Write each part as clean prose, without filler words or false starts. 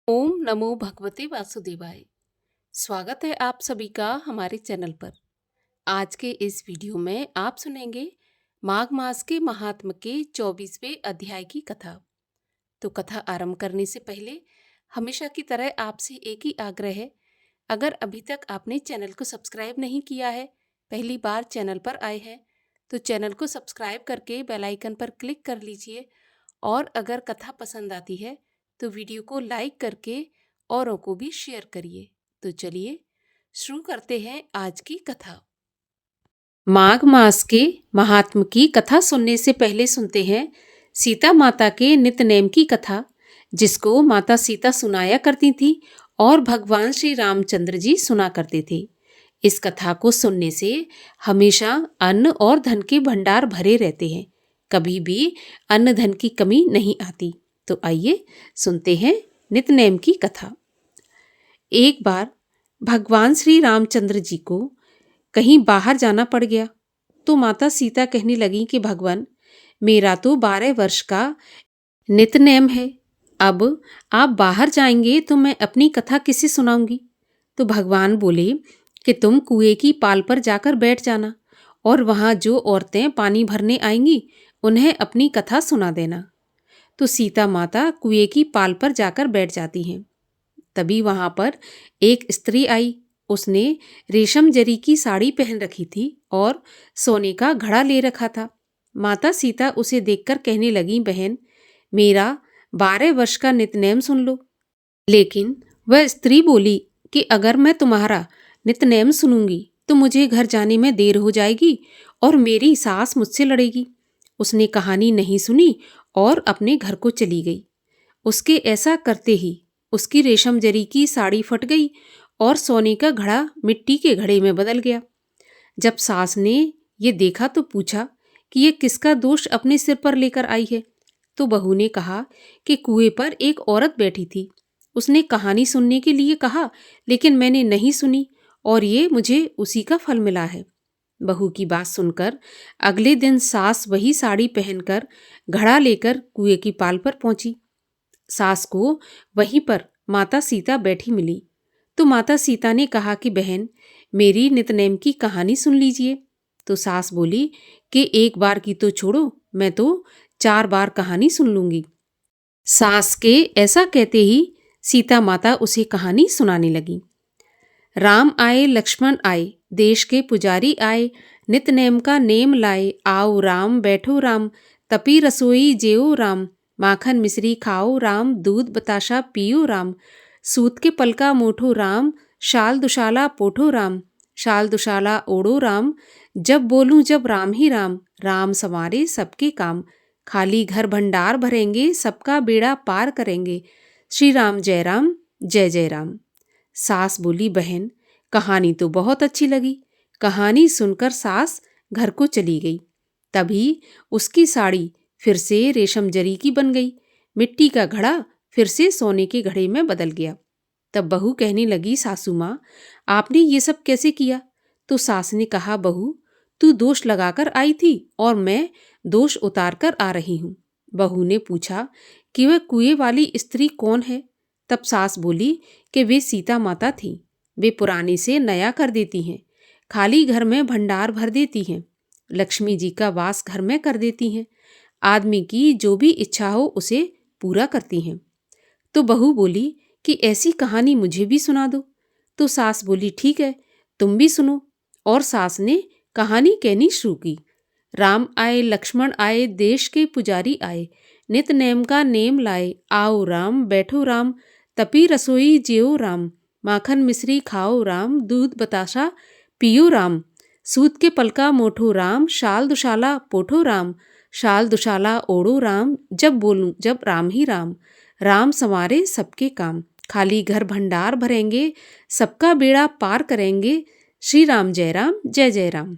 ओम नमो भगवते वासुदेवाय। स्वागत है आप सभी का हमारे चैनल पर। आज के इस वीडियो में आप सुनेंगे माघ मास के महात्म के 24वें अध्याय की कथा। तो कथा आरंभ करने से पहले हमेशा की तरह आपसे एक ही आग्रह है, अगर अभी तक आपने चैनल को सब्सक्राइब नहीं किया है, पहली बार चैनल पर आए हैं, तो चैनल को सब्सक्राइब करके बेल आइकन पर क्लिक कर लीजिए। और अगर कथा पसंद आती है तो वीडियो को लाइक करके औरों को भी शेयर करिए। तो चलिए शुरू करते हैं आज की कथा। माघ मास के महात्म की कथा सुनने से पहले सुनते हैं सीता माता के नित्य की कथा, जिसको माता सीता सुनाया करती थी और भगवान श्री रामचंद्र जी सुना करते थे। इस कथा को सुनने से हमेशा अन्न और धन के भंडार भरे रहते हैं, कभी भी अन्न धन की कमी नहीं आती। तो आइए सुनते हैं नित्य की कथा। एक बार भगवान श्री रामचंद्र जी को कहीं बाहर जाना पड़ गया, तो माता सीता कहने लगी कि भगवान, मेरा तो 12 वर्ष का नित्य है, अब आप बाहर जाएंगे तो मैं अपनी कथा किसे सुनाऊंगी। तो भगवान बोले कि तुम कुएं की पाल पर जाकर बैठ जाना और वहां जो औरतें पानी भरने आएंगी उन्हें अपनी कथा सुना देना। तो सीता माता कुएं की पाल पर जाकर बैठ जाती हैं। तभी वहां पर एक स्त्री आई। उसने रेशम जरी की साड़ी पहन रखी थी और सोने का घड़ा ले रखा था। माता सीता उसे देखकर कहने लगी, बहन, मेरा 12 वर्ष का नित्य सुन लो। लेकिन वह स्त्री बोली कि अगर मैं तुम्हारा नित्य सुनूंगी तो मुझे घर जाने में देर हो जाएगी और मेरी सास मुझसे लड़ेगी। उसने कहानी नहीं सुनी और अपने घर को चली गई। उसके ऐसा करते ही उसकी रेशम जरी की साड़ी फट गई और सोने का घड़ा मिट्टी के घड़े में बदल गया। जब सास ने ये देखा तो पूछा कि ये किसका दोष अपने सिर पर लेकर आई है। तो बहू ने कहा कि कुएं पर एक औरत बैठी थी, उसने कहानी सुनने के लिए कहा, लेकिन मैंने नहीं सुनी और ये मुझे उसी का फल मिला है। बहू की बात सुनकर अगले दिन सास वही साड़ी पहनकर घड़ा लेकर कुएं की पाल पर पहुंची। सास को वहीं पर माता सीता बैठी मिली। तो माता सीता ने कहा कि बहन, मेरी नित्य की कहानी सुन लीजिए। तो सास बोली कि एक बार की तो छोड़ो, मैं तो 4 बार कहानी सुन लूंगी। सास के ऐसा कहते ही सीता माता उसे कहानी सुनाने लगी। राम आए लक्ष्मण आए, देश के पुजारी आए, नित नेम का नेम लाए, आओ राम बैठो राम, तपी रसोई जेओ राम, माखन मिश्री खाओ राम, दूध बताशा पियो राम, सूत के पलका मोठो राम, शाल दुशाला पोठो राम, शाल दुशाला ओढ़ो राम, जब बोलूं जब राम ही राम, राम संवारे सबके काम, खाली घर भंडार भरेंगे, सबका बेड़ा पार करेंगे, श्री राम जय राम जय जय राम। सास बोली, बहन, कहानी तो बहुत अच्छी लगी। कहानी सुनकर सास घर को चली गई। तभी उसकी साड़ी फिर से रेशम जरी की बन गई, मिट्टी का घड़ा फिर से सोने के घड़े में बदल गया। तब बहू कहने लगी, सासू माँ, आपने ये सब कैसे किया? तो सास ने कहा, बहू, तू दोष लगाकर आई थी और मैं दोष उतार कर आ रही हूँ। बहू ने पूछा कि वह कुएं वाली स्त्री कौन है? तब सास बोली कि वे सीता माता थीं। वे पुराने से नया कर देती हैं, खाली घर में भंडार भर देती हैं, लक्ष्मी जी का वास घर में कर देती हैं, आदमी की जो भी इच्छा हो उसे पूरा करती हैं। तो बहू बोली कि ऐसी कहानी मुझे भी सुना दो। तो सास बोली, ठीक है, तुम भी सुनो। और सास ने कहानी कहनी शुरू की। राम आए लक्ष्मण आए, देश के पुजारी आए, नित नेम का नेम लाए, आओ राम बैठो राम, तपी रसोई जेओ राम, माखन मिश्री खाओ राम, दूध बताशा पियो राम, सूत के पलका मोठो राम, शाल दुशाला पोठो राम, शाल दुशाला ओढ़ो राम, जब बोलूं जब राम ही राम, राम संवारे सबके काम, खाली घर भंडार भरेंगे, सबका बेड़ा पार करेंगे, श्री राम जय जय राम।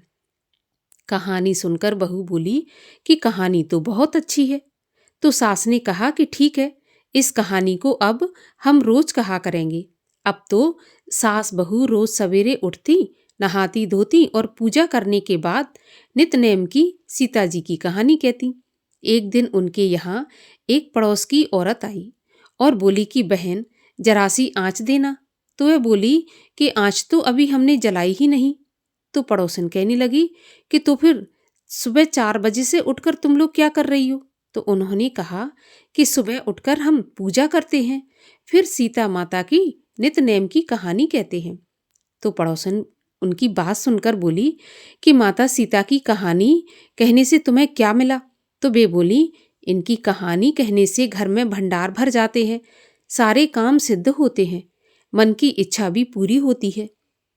कहानी सुनकर बहू बोली कि कहानी तो बहुत अच्छी है। तो सास ने कहा कि ठीक है, इस कहानी को अब हम रोज कहा करेंगे। अब तो सास बहू रोज सवेरे उठती, नहाती धोती और पूजा करने के बाद नित्य की सीता जी की कहानी कहती। एक दिन उनके यहाँ एक पड़ोस की औरत आई और बोली कि बहन, जरा सी आँच देना। तो वह बोली कि आँच तो अभी हमने जलाई ही नहीं। तो पड़ोसन कहने लगी कि तो फिर सुबह 4 बजे से उठकर तुम लोग क्या कर रही हो? तो उन्होंने कहा कि सुबह उठकर हम पूजा करते हैं, फिर सीता माता की नित्य-नेम की कहानी कहते हैं। तो पड़ोसन उनकी बात सुनकर बोली कि माता सीता की कहानी कहने से तुम्हें क्या मिला? तो वे बोली, इनकी कहानी कहने से घर में भंडार भर जाते हैं, सारे काम सिद्ध होते हैं, मन की इच्छा भी पूरी होती है।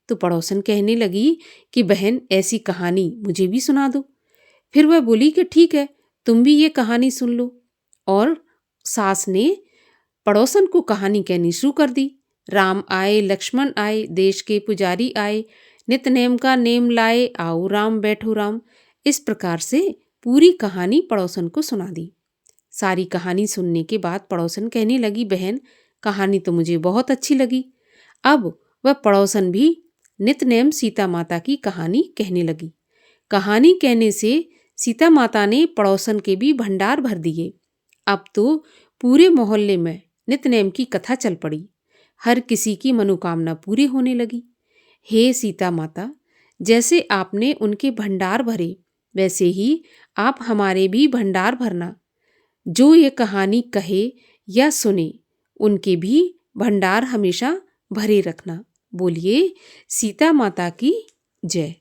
तो पड़ोसन कहने लगी कि बहन ऐसी कहानी मुझे भी सुना दो। फिर वह बोली कि ठीक है, तुम भी ये कहानी सुन लो। और सास ने पड़ोसन को कहानी कहनी शुरू कर दी। राम आए, लक्ष्मण आए, देश के पुजारी आए, नित नेम का नेम लाए, आओ राम बैठो राम। इस प्रकार से पूरी कहानी पड़ोसन को सुना दी। सारी कहानी सुनने के बाद पड़ोसन कहने लगी, बहन कहानी तो मुझे बहुत अच्छी लगी। अब वह पड़ोसन भी नित्य-नेम सीता माता की कहानी कहने लगी। कहानी कहने से सीता माता ने पड़ोसन के भी भंडार भर दिए। अब तो पूरे मोहल्ले में नित्य-नेम की कथा चल पड़ी। हर किसी की मनोकामना पूरी होने लगी। हे सीता माता, जैसे आपने उनके भंडार भरे, वैसे ही आप हमारे भी भंडार भरना। जो ये कहानी कहे या सुने, उनके भी भंडार हमेशा भरे रखना। बोलिए सीता माता की जय।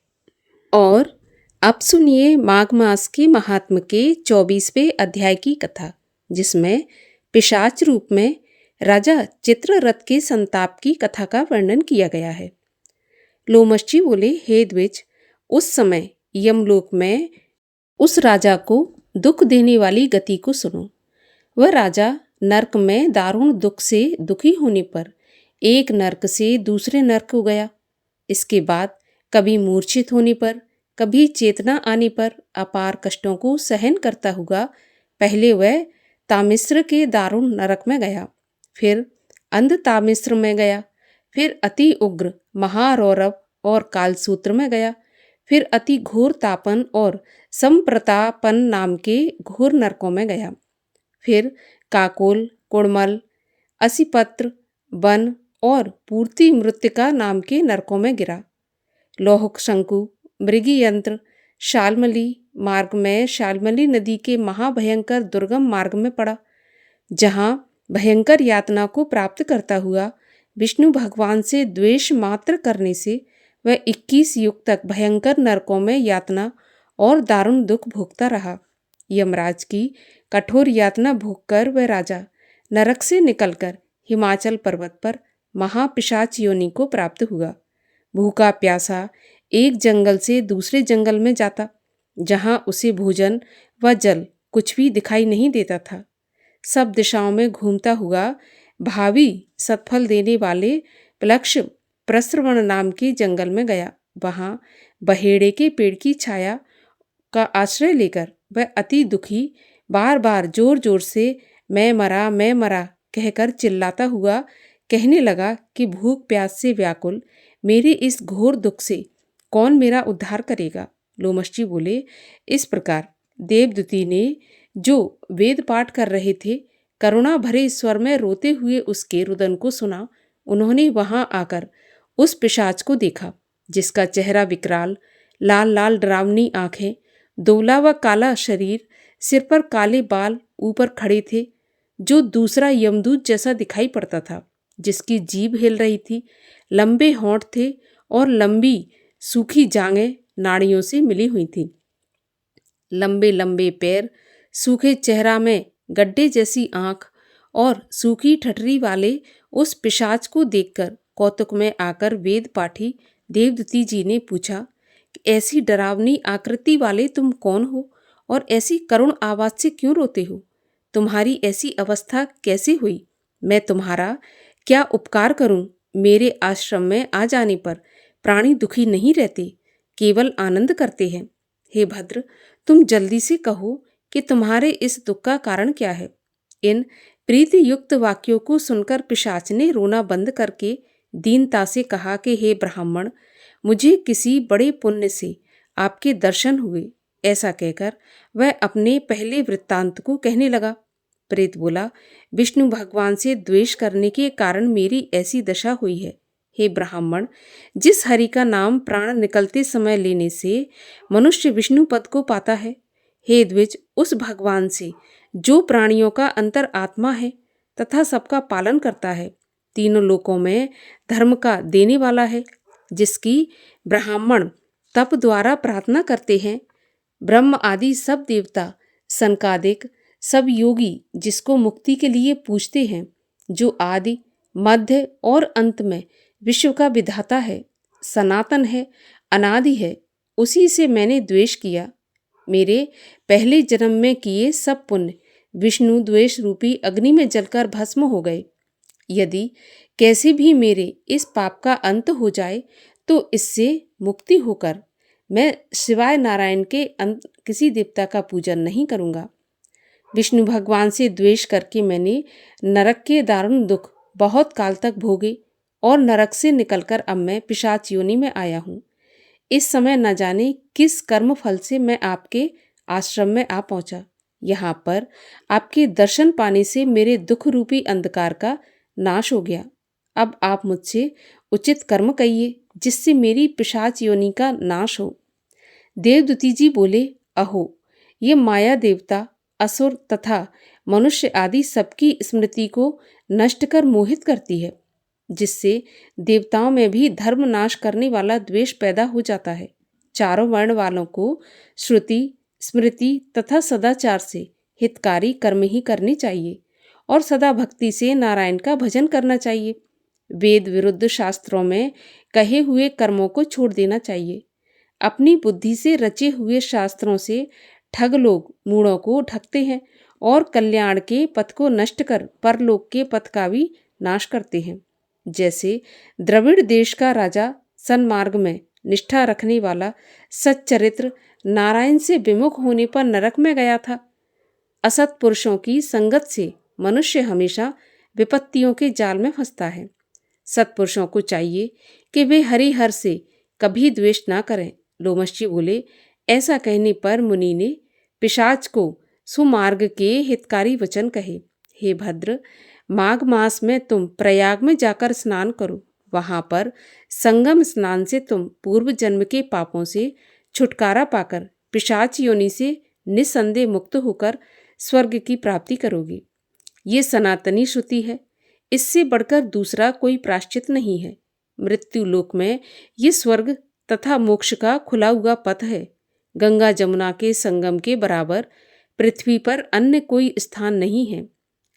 और अब सुनिए माघ मास के महात्म के 24वें अध्याय की कथा, जिसमें पिशाच रूप में राजा चित्ररथ के संताप की कथा का वर्णन किया गया है। लोमश बोले, हे द्विज, उस समय यमलोक में उस राजा को दुख देने वाली गति को सुनो। वह राजा नरक में दारुण दुख से दुखी होने पर एक नरक से दूसरे नरक को गया। इसके बाद कभी मूर्छित होने पर, कभी चेतना आने पर अपार कष्टों को सहन करता हुआ पहले वह तामिस्र के दारुण नरक में गया, फिर अंध तामिस्र में गया, फिर अति उग्र महारौरव और कालसूत्र में गया, फिर अति घोर तापन और संप्रतापन नाम के घोर नरकों में गया, फिर काकोल, कुड़मल, असिपत्र, वन और पूर्ति मृत्तिका नाम के नरकों में गिरा। लोहक शंकु, मृगी यंत्र, शाल्मली मार्ग में शाल्मली नदी के महाभयंकर दुर्गम मार्ग में पड़ा, जहाँ भयंकर यातना को प्राप्त करता हुआ विष्णु भगवान से द्वेष मात्र करने से वह 21 युग तक भयंकर नरकों में यातना और दारुण दुख भोगता रहा। यमराज की कठोर यातना भोगकर वह राजा नरक से निकलकर हिमाचल पर्वत पर महापिशाच योनि को प्राप्त हुआ। भूखा प्यासा एक जंगल से दूसरे जंगल में जाता, जहाँ उसे भोजन व जल कुछ भी दिखाई नहीं देता था। सब दिशाओं में घूमता हुआ भावी सत्फल देने वाले प्लक्ष प्रस्रवण नाम के जंगल में गया। वहाँ बहेड़े के पेड़ की छाया का आश्रय लेकर वह अति दुखी बार बार जोर जोर से मैं मरा कहकर चिल्लाता हुआ कहने लगा कि भूख प्यास से व्याकुल मेरे इस घोर दुख से कौन मेरा उद्धार करेगा। लोमश बोले, इस प्रकार देवदूती ने जो वेद पाठ कर रहे थे करुणा भरे स्वर में रोते हुए उसके रुदन को सुना। उन्होंने वहां आकर उस पिशाच को देखा, जिसका चेहरा विकराल, लाल लाल डरावनी आंखें, दोला व काला शरीर, सिर पर काले बाल ऊपर खड़े थे, जो दूसरा यमदूत जैसा दिखाई पड़ता था, जिसकी जीभ हिल रही थी, लंबे होंठ थे और लंबी सूखी जांघें नाड़ियों से मिली हुई थी, लंबे लंबे पैर, सूखे चेहरा में गड्ढे जैसी आंख और सूखी ठठरी वाले उस पिशाच को देखकर कौतुक में आकर वेद पाठी देवदूती जी ने पूछा कि ऐसी डरावनी आकृति वाले तुम कौन हो और ऐसी करुण आवाज से क्यों रोते हो? तुम्हारी ऐसी अवस्था कैसे हुई? मैं तुम्हारा क्या उपकार करूं? मेरे आश्रम में आ जाने पर प्राणी दुखी नहीं रहते, केवल आनंद करते हैं। हे भद्र, तुम जल्दी से कहो कि तुम्हारे इस दुख का कारण क्या है। इन प्रीति युक्त वाक्यों को सुनकर पिशाच ने रोना बंद करके दीनता से कहा कि हे ब्राह्मण, मुझे किसी बड़े पुण्य से आपके दर्शन हुए। ऐसा कहकर वह अपने पहले वृत्तांत को कहने लगा। प्रेत बोला, विष्णु भगवान से द्वेष करने के कारण मेरी ऐसी दशा हुई है। हे ब्राह्मण, जिस हरि का नाम प्राण निकलते समय लेने से मनुष्य विष्णु पद को पाता है, हे द्विज, उस भगवान से जो प्राणियों का अंतर आत्मा है तथा सबका पालन करता है, तीनों लोकों में धर्म का देने वाला है, जिसकी ब्राह्मण तप द्वारा प्रार्थना करते हैं, ब्रह्म आदि सब देवता, सनकादिक सब योगी जिसको मुक्ति के लिए पूजते हैं, जो आदि मध्य और अंत में विश्व का विधाता है, सनातन है, अनादि है, उसी से मैंने द्वेष किया। मेरे पहले जन्म में किए सब पुण्य विष्णु द्वेष रूपी अग्नि में जलकर भस्म हो गए। यदि कैसे भी मेरे इस पाप का अंत हो जाए तो इससे मुक्ति होकर मैं शिवाय नारायण के किसी देवता का पूजन नहीं करूँगा। विष्णु भगवान से द्वेष करके मैंने नरक के दारुण दुख बहुत काल तक भोगे और नरक से निकलकर अब मैं पिशाच योनि में आया हूँ। इस समय न जाने किस कर्म फल से मैं आपके आश्रम में आ पहुँचा। यहाँ पर आपके दर्शन पाने से मेरे दुख रूपी अंधकार का नाश हो गया। अब आप मुझसे उचित कर्म कहिए जिससे मेरी पिशाच योनि का नाश हो। देवदूती जी बोले, अहो, ये माया देवता, असुर तथा मनुष्य आदि सबकी स्मृति को नष्ट कर मोहित करती है, जिससे देवताओं में भी धर्म नाश करने वाला द्वेष पैदा हो जाता है। चारों वर्ण वालों को श्रुति, स्मृति तथा सदाचार से हितकारी कर्म ही करने चाहिए और सदा भक्ति से नारायण का भजन करना चाहिए। वेद विरुद्ध शास्त्रों में कहे हुए कर्मों को छोड़ देना चाहिए। अपनी बुद्धि से रचे हुए शास्त्रों से ठग लोग मूढ़ों को ठगते हैं और कल्याण के पथ को नष्ट कर परलोक के पथ का भी नाश करते हैं। जैसे द्रविड़ देश का राजा सन्मार्ग में निष्ठा रखने वाला सच्चरित्र नारायण से विमुख होने पर नरक में गया था। असत पुरुषों की संगत से मनुष्य हमेशा विपत्तियों के जाल में फंसता है। सत्पुरुषों को चाहिए कि वे हरिहर से कभी द्वेष ना करें। लोमश जी बोले, ऐसा कहने पर मुनि ने पिशाच को सुमार्ग के हितकारी वचन कहे। हे भद्र, माघ मास में तुम प्रयाग में जाकर स्नान करो। वहां पर संगम स्नान से तुम पूर्व जन्म के पापों से छुटकारा पाकर पिशाच योनि से निस्संदेह मुक्त होकर स्वर्ग की प्राप्ति करोगे। ये सनातनी श्रुति है, इससे बढ़कर दूसरा कोई प्रायश्चित नहीं है। मृत्यु लोक में ये स्वर्ग तथा मोक्ष का खुला हुआ पथ है। गंगा जमुना के संगम के बराबर पृथ्वी पर अन्य कोई स्थान नहीं है।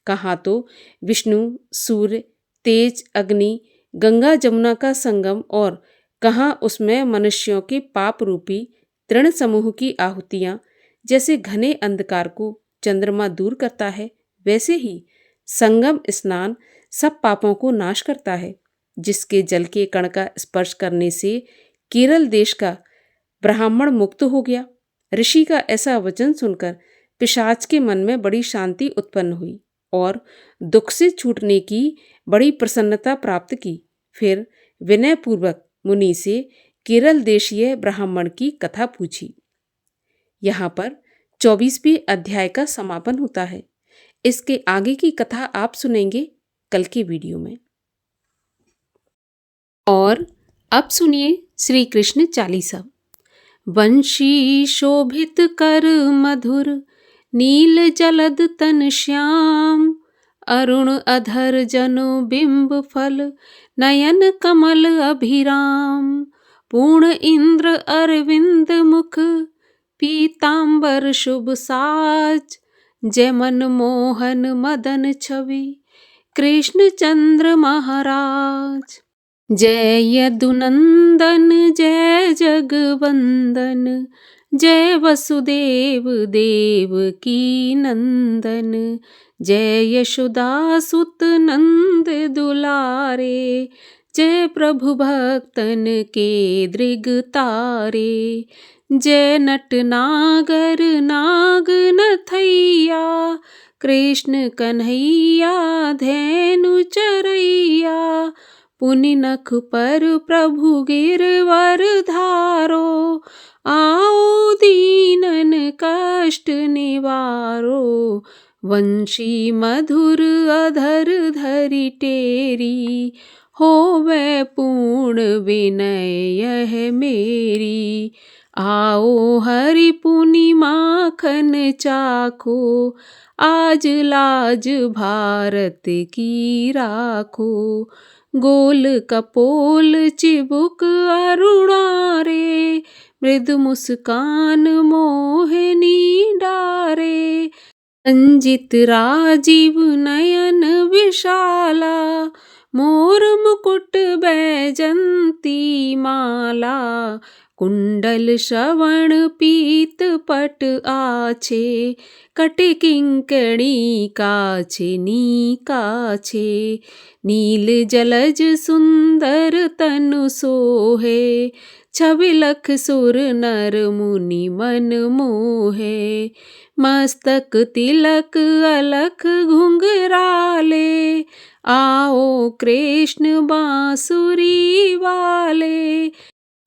कहाँ तो विष्णु, सूर्य, तेज, अग्नि, गंगा जमुना का संगम और कहाँ उसमें मनुष्यों के पाप रूपी तृण समूह की आहुतियाँ जैसे घने अंधकार को चंद्रमा दूर करता है, वैसे ही संगम स्नान सब पापों को नाश करता है। जिसके जल के कण का स्पर्श करने से केरल देश का ब्राह्मण मुक्त हो गया। ऋषि का ऐसा वचन सुनकर पिशाच के मन में बड़ी शांति उत्पन्न हुई और दुख से छूटने की बड़ी प्रसन्नता प्राप्त की। फिर विनयपूर्वक मुनि से केरल देशीय ब्राह्मण की कथा पूछी। यहाँ पर 24वें अध्याय का समापन होता है। इसके आगे की कथा आप सुनेंगे कल के वीडियो में। और अब सुनिए श्री कृष्ण चालीसा। वंशी शोभित कर मधुर, नील जलद तन श्याम, अरुण अधर जनु बिंब फल, नयन कमल अभिराम, पूर्ण इंद्र अरविंद मुख, पीतांबर शुभ साज, जय मन मोहन मदन छवि, कृष्ण चंद्र महाराज। जय यदुनंदन जय जगवंदन, जय वसुदेव देव की नंदन, जय यशोदा सुत नंद दुलारे, जय प्रभु भक्तन के दृग तारे, जय नट नागर नाग नथैया, कृष्ण कन्हैया धेनु चरैया, पुनि नख पर प्रभु गिरवर धारो, आओ दीनन कष्ट निवारो, वंशी मधुर अधर धरि टेरी, होवे पूर्ण विनय यह मेरी। आओ हरि पुनि माखन चाखो, आज लाज भारत की राखो। गोल कपोल चिबुक अरुणारे, मृदु मुस्कान मोहिनी डारे। रंजित राजीव नयन विशाला, मोर मुकुट बैजंती माला। कुंडल श्रवण पीत पट आछे, कटि किंकणी काछे नी काछे। नील जलज सुंदर तनु सोहे, छवि लख सुर नर मुनि मन मोहे। मस्तक तिलक अलख घुंघराले, आओ कृष्ण बांसुरी वाले।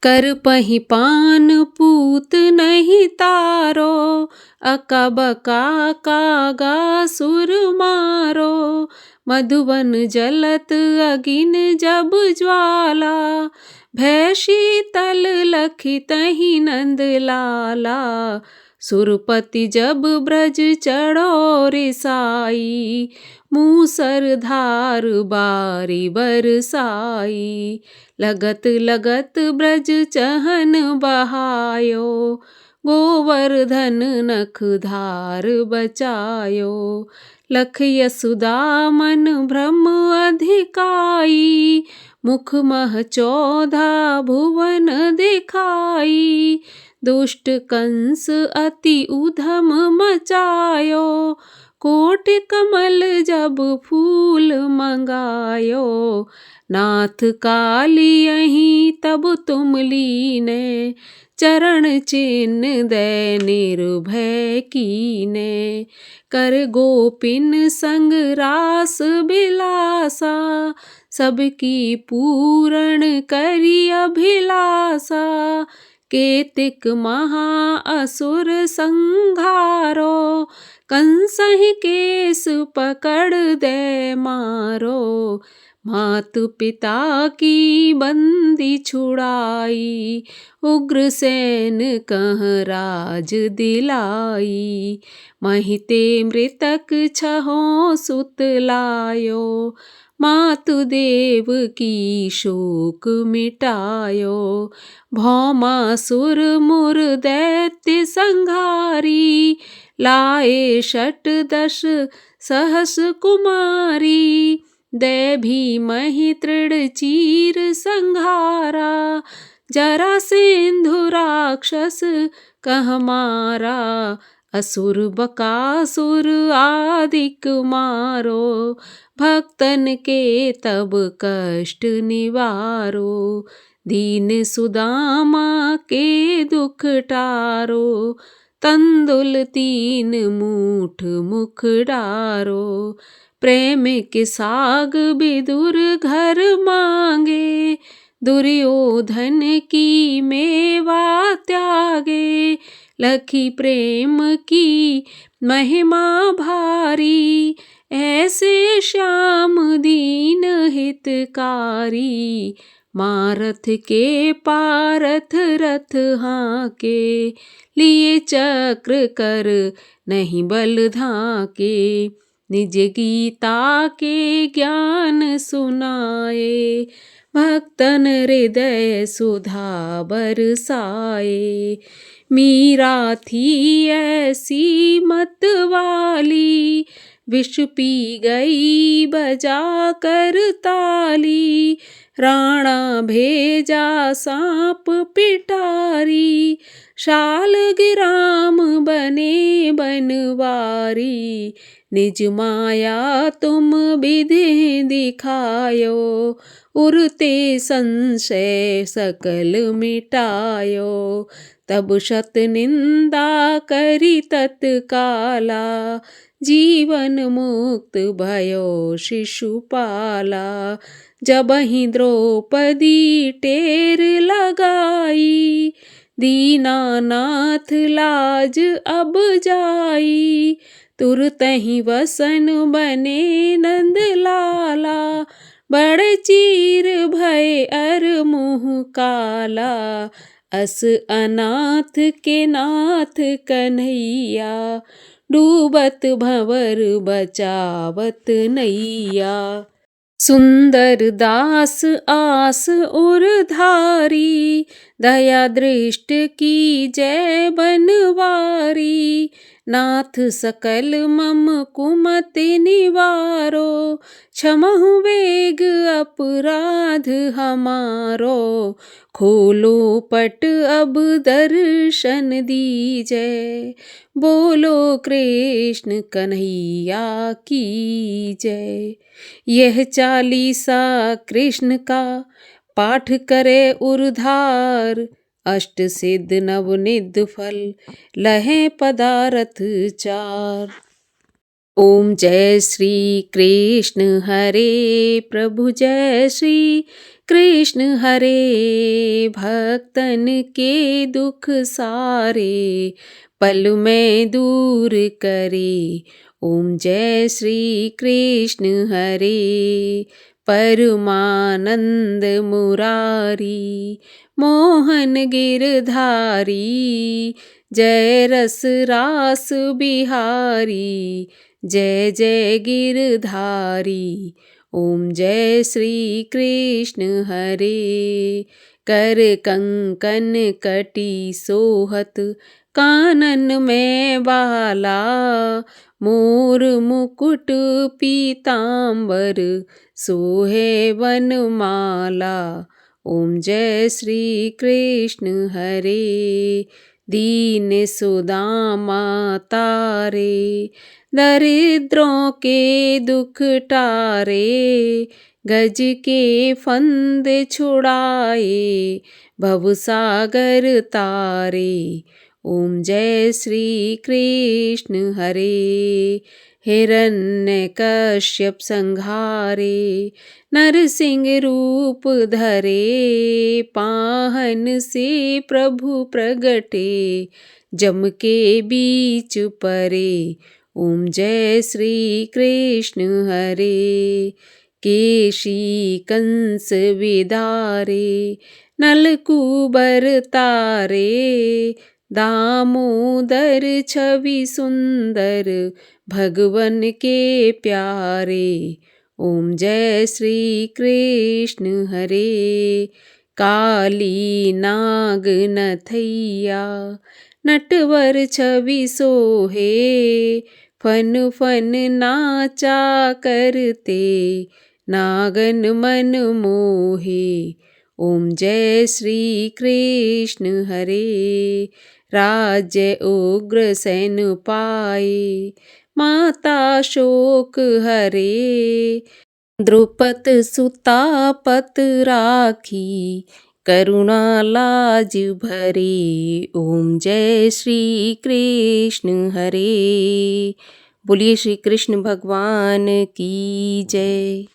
कर पही पान पूत नहीं तारो, अकबका कागा सुर मारो। मधुबन जलत अगिन जब ज्वाला, भय शीतल लखि तहि नंद लाला। सुरपति जब ब्रज चढ़ो रिसाई, मूसर धार बारी बरसाई। लगत लगत ब्रज चहन बहायो, गोवर्धन नख धार बचायो। लख यशोदा मन भ्रम अधिकाई, मुख मह 14 भुवन दिखाई। दुष्ट कंस अति उधम मचायो, कोटि कमल जब फूल मंगायो। नाथ काली यहीं तब तुम लीने, चरण चिन्ह दे निर्भय कीने। कर गोपिन संग रास बिलासा, सबकी पूरण करी अभिलाषा। केतिक महा असुर संघारो, कंसहि केस पकड़ दे मारो। मातु पिता की बंदी छुड़ाई, उग्रसेन कह राज दिलाई। महिते मृतक छहों सुत लायो, मातु देव की शोक मिटायो। भौमासुर मुर दैत्य संघारी, लाए 68 सहस कुमारी। दे भीमहि तृण चीर संघारा, जरासेंधु राक्षस कह मारा। असुर बकासुर आदिक मारो, भक्तन के तब कष्ट निवारो। दीन सुदामा के दुख टारो, तंदुल 3 मूठ मुख डारो। प्रेम के साग विदुर घर मांगे, दुर्योधन की मेवा त्यागे। लखी प्रेम की महिमा भारी, ऐसे श्याम दीन हितकारी। मारथ के पारथ रथ हाके, लिए चक्र कर नहीं बल धाके। निज गीता के ज्ञान सुनाए, भक्तन हृदय सुधा बरसाए। मीरा थी ऐसी मत वाली, विष पी गई बजा कर ताली। राणा भेजा सांप पिटारी, शालग्राम बने बनवारी। निज माया तुम विधि दिखायो, उरते संशय सकल मिटायो। तब शत निंदा करी तत्काला, जीवन मुक्त भयो शिशुपाला। जबहि द्रौपदी टेर लगाई, दीनानाथ लाज अब जाई। तुरतहि वसन बने नंद लाला, बड़ चीर भय अर मुँह काला। अस अनाथ के नाथ कन्हैया, डूबत भंवर बचावत नैया। सुंदर दास आस उरधारी, दया दृष्ट की जय बनवारी। नाथ सकल मम कुमति निवारो, क्षमहु वेग अपराध हमारो। खोलो पट अब दर्शन दीजै, बोलो कृष्ण कन्हैया की जय। यह चालीसा कृष्ण का पाठ करे उरधार, अष्ट सिद्ध नवनिध फल लहें पदारथ चार। ओम जय श्री कृष्ण हरे प्रभु जय श्री कृष्ण हरे। भक्तन के दुख सारे पल में दूर करे। ओम जय श्री कृष्ण हरे। परमानंद मुरारी मोहन गिरधारी, जय रस रास बिहारी, जय जय गिरधारी। ओम जय श्री कृष्ण हरे। कर कंकन कटी सोहत कानन में बाला, मोर मुकुट पीतांबर सोहे वनमाला। ओम जय श्री कृष्ण हरे। दीन सुदामा तारे, दरिद्रों के दुख टारे। गज के फंद छुड़ाए, भवसागर तारे। ओम जय श्री कृष्ण हरे। हिरण्यकश्यप संहारे, नरसिंह रूप धरे। पाहन से प्रभु प्रगटे, जम के बीच परे। ओम जय श्री कृष्ण हरे। केशी कंस विदारे, नलकूबर तारे। दामोदर छवि सुंदर, भगवन के प्यारे। ओम जय श्री कृष्ण हरे। काली नाग नथैया, नटवर छवि सोहे। फन फन नाचा करते, नागन मन मोहे। ओम जय श्री कृष्ण हरे। राज्य उग्र सैन पाए, माता शोक हरे। द्रुपद सुता पत राखी, करुणा लाज भरे। ओम जय श्री कृष्ण हरे। बोलिए श्री कृष्ण भगवान की जय।